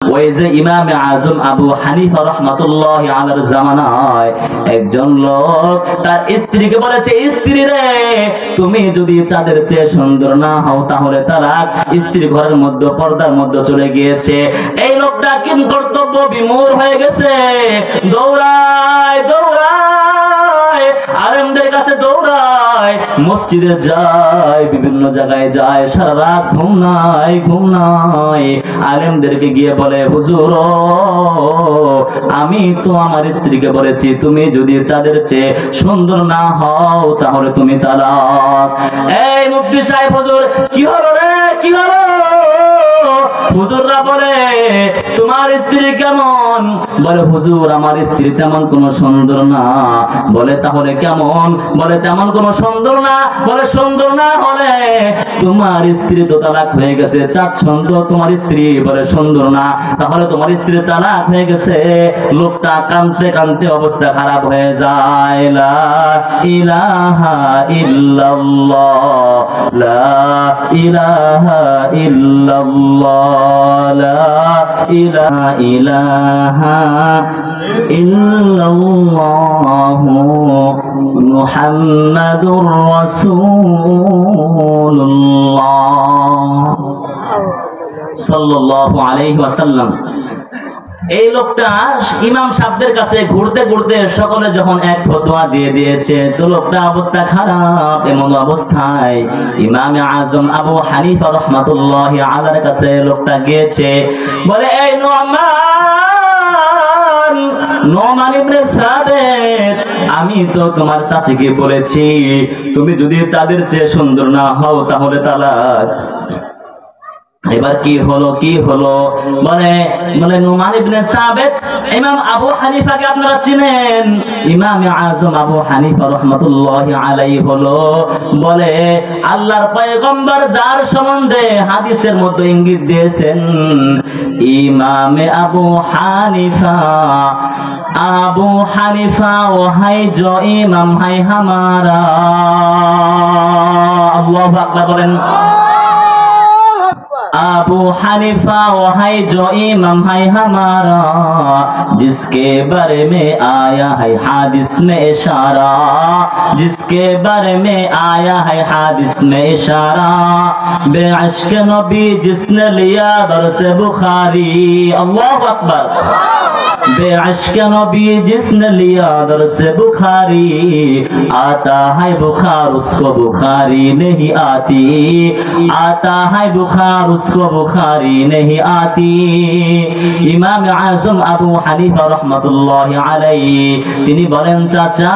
ওই যে ইমামে আজম আবু হানিফা রাহমাতুল্লাহি আলাইহির জামানায় একজন লোক তার স্ত্রীকে বলেছে, স্ত্রী রে, তুমি যদি চাঁদের চেয়ে সুন্দর না হও তাহলে তালাক। স্ত্রী ঘরের মধ্যে পর্দার মধ্যে চলে গিয়েছে। এই লোকটা কিন কর্তব্য বিমূঢ় হয়ে গেছে, দৌড়ায় দৌড়ায় আলেমদের কাছে দৌড়ায়, মসজিদে যায়, বিভিন্ন জায়গায় যায়, সারা রাত ঘুম নাই। আলেমদেরকে গিয়ে বলে, হুজুর আমি তো আমার স্ত্রীকে বলেছি তুমি যদি চাঁদের চেয়ে সুন্দর না হও তাহলে তুমি তালাক। এই মুফতি সাহেব, হুজুর কি হলো রে, কি হলো? হুজুররা বলে, তোমার স্ত্রী কেমন? বলে, হুজুর আমার স্ত্রী তেমন কোন সুন্দর না। বলে, তাহলে কেমন? বলে, তেমন কোন সুন্দর না। বলে, সুন্দর না হলে তোমার স্ত্রী তো তালাক হয়ে গেছে। চাঁদ সুন্দর তোমার স্ত্রী, বলে সুন্দর না, তাহলে তোমার স্ত্রী তালাক হয়ে গেছে। লোকটা কাঁদতে কাঁদতে অবস্থা খারাপ হয়ে যায়। লা ইলাহা ইল্লাল্লাহ, লা ইলাহা ইল্লাল্লাহ, লা ইলাহা ইল্লাল্লাহ মুহাম্মাদুর রাসূলুল্লাহ সাল্লাল্লাহু আলাইহি ওয়াসাল্লাম। এই লোকটা ইমাম সাহেবদের কাছে ঘুরতে ঘুরতে সকলে যখন এক ফতোয়া দিয়ে দিয়েছে, তো লোকটা অবস্থা খারাপ। এমন অবস্থায় ইমামে আজম আবু হানিফা রাহমাতুল্লাহি আলাইহির কাছে লোকটা গিয়েছে। বলে, এই নোমান ইবনে সাবিত, আমি তো তোমার চাচিকে বলেছি তুমি যদি চাঁদের চেয়ে সুন্দর না হও তাহলে তালাক। এবার কি হলো, কি হলো? বলে নোমান ইবনে সাবিত ইমাম আবু হানিফাকে আপনারা চিনেন? ইমাম আজম আবু হানিফা রাহমাতুল্লাহি আলাইহি হলো, বলে আল্লাহর পয়গম্বর যার সম্বন্ধে হাদিসের মধ্যে ইঙ্গিত দিয়েছেন, ইমাম আবু হানিফা ও হাই জো ইমাম হাই হামারা। আল্লাহু আকবার বলেন। अबू हनीफा वो है जो इमाम है हमारा, जिसके बारे में आया है हादिस में इशारा, जिसके बारे में आया है हादिस में इशारा, बेअश्क नबी जिसने लिया दर्स बुखारी। अल्लाहु अकबर। बेअश्क नबी जिसने लिया दर्स बुखारी, आता है बुखार उसको बुखारी नहीं आती, आता है बुखार उसको बुखारी नहीं आती। इमाम आजम अबू हनीफा रहमतुल्लाहि अलैहि তিনি বলেন, চাচা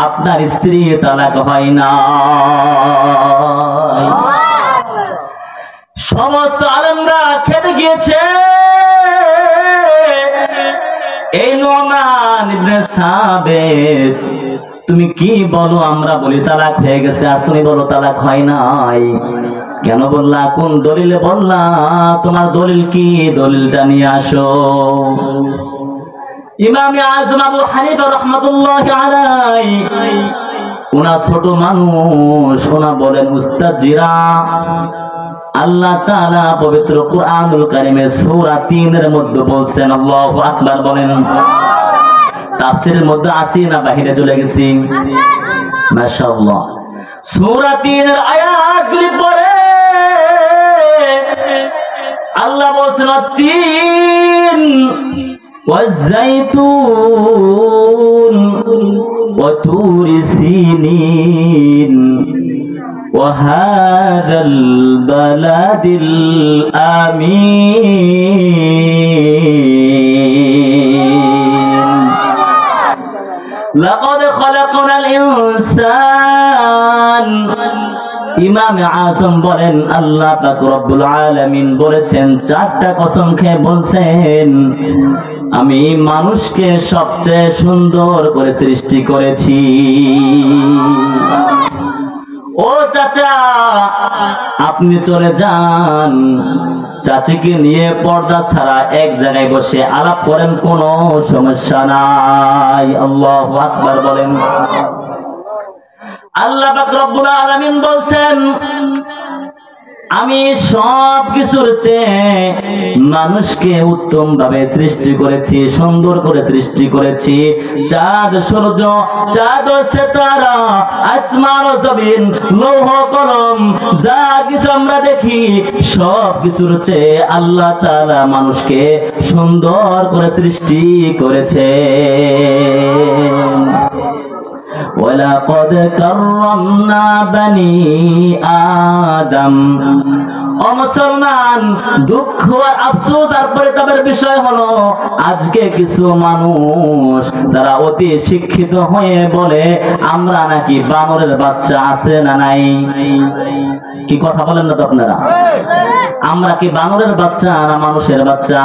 আপনার স্ত্রী তালাক হয় না। সমস্ত আলেমরা খেপে গিয়েছে। এই নোমান ইবনে সাবিত, তুমি কি বলো? আমরা বলি তালাক হয়ে গেছে আর তুমি বলো তালাক হয় নাই। কেন বললা? কোন দলিলে বললা? তোমার দলিল কি? দলিলটা নিয়ে আসো। ইমাম আজম আবু হানিফা রাহমাতুল্লাহি আলাইহি ওনা ছোট মানুষ, ওনা বলেন উস্তাদ জিরা, আল্লাহ তাআলা পবিত্র কুরআনুল কারীমে সূরা 3 এর মধ্যে বলছেন, আল্লাহু আকবার বলেন। তাফসীরের মধ্যে আসি না বাহিরে চলে গেছি? মাশাআল্লাহ। সূরা 3 এর আয়াতগুলি পড়ে আল্লাহ বলছেন, তিন ওয়াজ-যাইতুন ওয়া তুরি সিনিন وهذا البلد الآمين لقد خلقنا الإنسان। ইমাম আজম বলেন, আল্লাহ পাক রব্বুল আলামিন বলেছেন, চারটা কসম খেয়ে বলছেন, আমি মানুষকে সবচেয়ে সুন্দর করে সৃষ্টি করেছি। ও চাচা, আপনি চলে যান, চাচিকে নিয়ে পর্দা ছাড়া এক জায়গায় বসে আলাপ করেন, কোনো সমস্যা নাই। আল্লাহু আকবার বলেন। আল্লাহ পাক রব্বুল আলামিন বলছেন, আমি সব কিছুর চেয়ে মানুষকে উত্তম ভাবে সৃষ্টি করেছি, সুন্দর করে সৃষ্টি করেছি। চাঁদ সূর্য, চাঁদ সিতারা, আসমান ও জমিন, লৌহ কলম, যা কিছু আমরা দেখি সব কিছুর চেয়ে আল্লাহ তাআলা মানুষকে সুন্দর করে সৃষ্টি করেছে। ওয়ালাকাদ কাররামনা বানি আদম। ও মুসলমান, দুঃখ আর আফসোস আর পরিতাপের বিষয় হলো আজকে কিছু মানুষ তারা অতি শিক্ষিত হয়ে বলে আমরা নাকি বানরের বাচ্চা, আছে না নাই? কি কথা বলেন না তো আপনারা? আমরা কি বানরের বাচ্চা না মানুষের বাচ্চা?